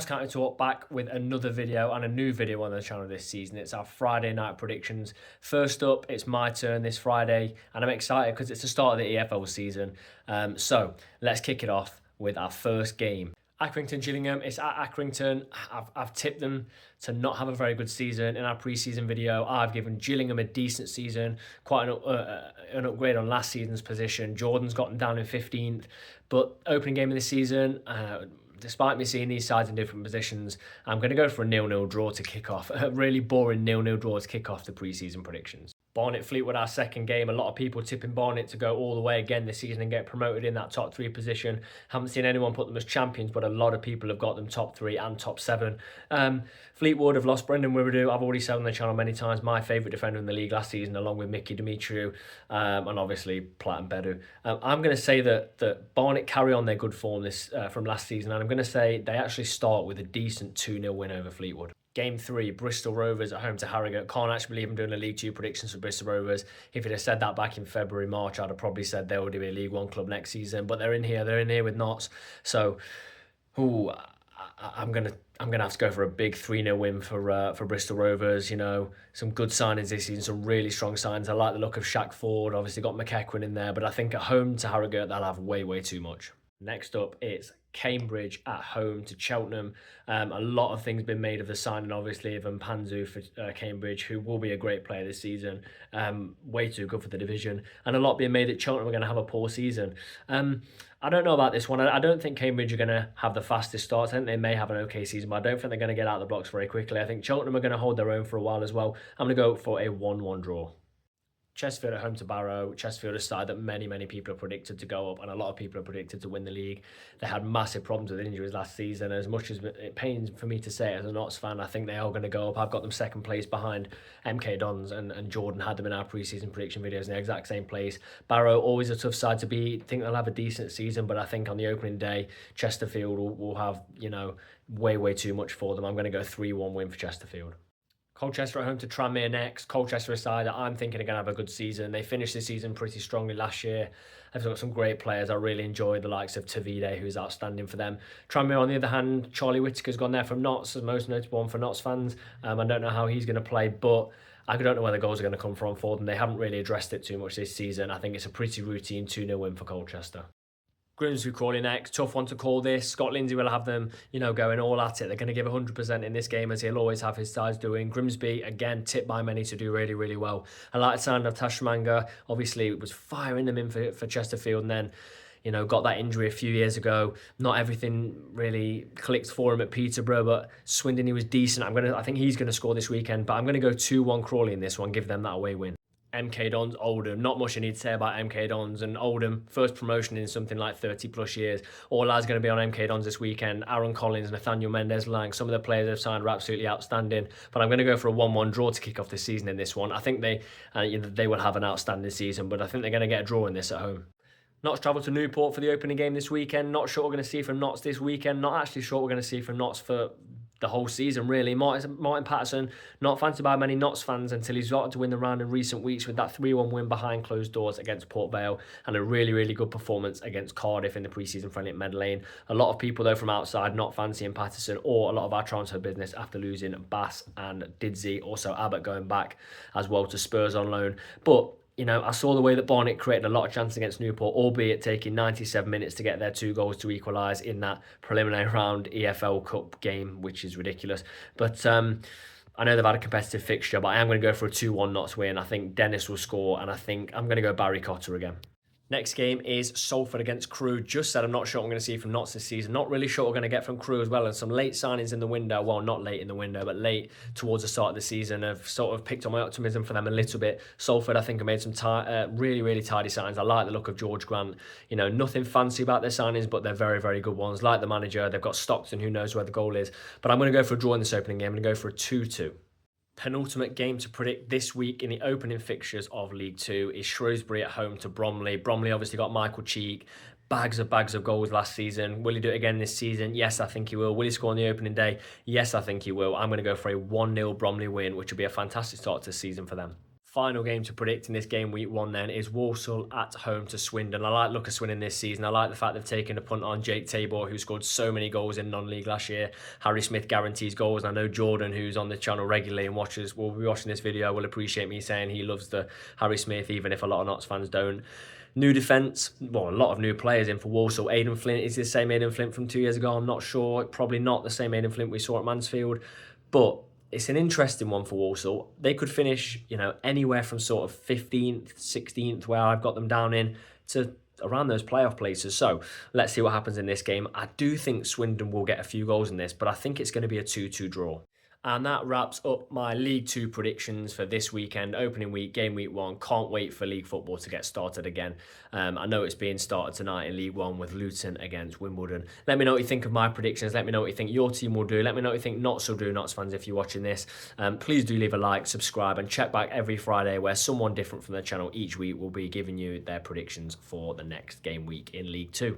Notts County Talk back with another video and a new video on the channel this season. It's our Friday night predictions. First up, it's my turn this Friday, and I'm excited because it's the start of the EFL season. So let's kick it off with our first game. Accrington Gillingham, it's at Accrington. I've tipped them to not have a very good season. In our pre-season video, I've given Gillingham a decent season, quite an upgrade on last season's position. Jordan's got them down in 15th, but opening game of the season, despite me seeing these sides in different positions, I'm going to go for a 0-0 draw to kick off. A really boring 0-0 draw to kick off the pre-season predictions. Barnet Fleetwood, our second game. A lot of people tipping Barnet to go all the way again this season and get promoted in that top 3 position. Haven't seen anyone put them as champions, but a lot of people have got them top 3 and top 7. Fleetwood have lost Brendan Wiredu. I've already said on the channel many times, my favourite defender in the league last season, along with Mickey Dimitriou and obviously Platt and Bedu. I'm going to say that Barnet carry on their good form from last season, and I'm going to say they actually start with a decent 2-0 win over Fleetwood. Game 3, Bristol Rovers at home to Harrogate. Can't actually believe I'm doing a League 2 predictions for Bristol Rovers. If you'd have said that back in February, March, I'd have probably said they would be a League 1 club next season. But they're in here with Notts. So, I'm gonna have to go for a big 3-0 win for Bristol Rovers. You know, some good signings this season, some really strong signs. I like the look of Shaq Ford. Obviously got McEachran in there, but I think at home to Harrogate they'll have way too much. Next up, it's Cambridge at home to Cheltenham. A lot of things been made of the signing, obviously, of Mpanzu for Cambridge, who will be a great player this season. Way too good for the division. And a lot being made that Cheltenham are going to have a poor season. I don't know about this one. I don't think Cambridge are going to have the fastest starts. I think they may have an okay season, but I don't think they're going to get out of the blocks very quickly. I think Cheltenham are going to hold their own for a while as well. I'm going to go for a 1-1 draw. Chesterfield at home to Barrow. Chesterfield is a side that many people have predicted to go up, and a lot of people have predicted to win the league. They had massive problems with injuries last season. As much as it pains for me to say it as a Notts fan, I think they are going to go up. I've got them second place behind MK Dons, and Jordan had them in our pre-season prediction videos in the exact same place. Barrow, always a tough side to beat. I think they'll have a decent season, but I think on the opening day, Chesterfield will have, you know, way too much for them. I'm going to go 3-1 win for Chesterfield. Colchester at home to Tranmere next. Colchester aside, I'm thinking they're going to have a good season. They finished the season pretty strongly last year. They've got some great players. I really enjoyed the likes of Tavide, who's outstanding for them. Tranmere, on the other hand, Charlie Whittaker's gone there from Notts, the most notable one for Notts fans. I don't know how he's going to play, but I don't know where the goals are going to come from for them. They haven't really addressed it too much this season. I think it's a pretty routine 2-0 win for Colchester. Grimsby Crawley next. Tough one to call this. Scott Lindsay will have them, you know, going all at it. They're going to give 100% in this game, as he'll always have his sides doing. Grimsby, again, tipped by many to do really well. I like the sound of Tashmanga. Obviously, it was firing them in for Chesterfield, and then, you know, got that injury a few years ago. Not everything really clicked for him at Peterborough, but Swindon, he was decent. I think he's going to score this weekend, but I'm going to go 2-1 Crawley in this one, give them that away win. MK Dons, Oldham. Not much I need to say about MK Dons and Oldham. First promotion in something like 30 plus years. All eyes going to be on MK Dons this weekend. Aaron Collins, Nathaniel Mendez-Lang. Some of the players they've signed are absolutely outstanding. But I'm going to go for a 1-1 draw to kick off the season in this one. I think they will have an outstanding season, but I think they're going to get a draw in this at home. Notts travel to Newport for the opening game this weekend. Not sure what we're going to see from Notts this weekend. Not actually sure what we're going to see from Notts for the whole season, really. Martin Patterson, not fancied by many Notts fans until he's started to win the round in recent weeks with that 3-1 win behind closed doors against Port Vale and a really good performance against Cardiff in the pre-season friendly at Meadow Lane. A lot of people, though, from outside not fancying Patterson or a lot of our transfer business after losing Bass and Didsey. Also, Abbott going back as well to Spurs on loan. But you know, I saw the way that Barnet created a lot of chances against Newport, albeit taking 97 minutes to get their 2 goals to equalise in that preliminary round EFL Cup game, which is ridiculous. But I know they've had a competitive fixture, but I am going to go for a 2-1 Notts win. I think Dennis will score, and I think I'm going to go Barry Cotter again. Next game is Salford against Crewe. Just said I'm not sure what I'm going to see from Notts this season. Not really sure what we're going to get from Crewe as well. And some late signings in the window. Well, not late in the window, but late towards the start of the season. Have sort of picked on my optimism for them a little bit. Salford, I think, have made some really tidy signings. I like the look of George Grant. You know, nothing fancy about their signings, but they're very good ones. Like the manager, they've got Stockton, who knows where the goal is. But I'm going to go for a draw in this opening game. I'm going to go for a 2-2. Penultimate game to predict this week in the opening fixtures of League 2 is Shrewsbury at home to Bromley. Bromley obviously got Michael Cheek, bags of goals last season. Will he do it again this season? Yes, I think he will. Will he score on the opening day? Yes, I think he will. I'm going to go for a 1-0 Bromley win, which will be a fantastic start to the season for them. Final game to predict in this game week 1 then is Walsall at home to Swindon. I like look of Swindon this season. I like the fact they've taken a punt on Jake Tabor, who scored so many goals in non-league last year. Harry Smith guarantees goals. And I know Jordan, who's on the channel regularly and will be watching this video, will appreciate me saying he loves the Harry Smith, even if a lot of Notts fans don't. New defence, well, a lot of new players in for Walsall. Aidan Flint is the same Aidan Flint from 2 years ago. I'm not sure. Probably not the same Aidan Flint we saw at Mansfield. But it's an interesting one for Walsall. They could finish, anywhere from sort of 15th, 16th, where I've got them down in, to around those playoff places. So let's see what happens in this game. I do think Swindon will get a few goals in this, but I think it's going to be a 2-2 draw. And that wraps up my League 2 predictions for this weekend, opening week, game week 1. Can't wait for league football to get started again. I know it's being started tonight in League 1 with Luton against Wimbledon. Let me know what you think of my predictions. Let me know what you think your team will do. Let me know what you think Notts will do, Notts fans, if you're watching this. Please do leave a like, subscribe, and check back every Friday where someone different from the channel each week will be giving you their predictions for the next game week in League 2.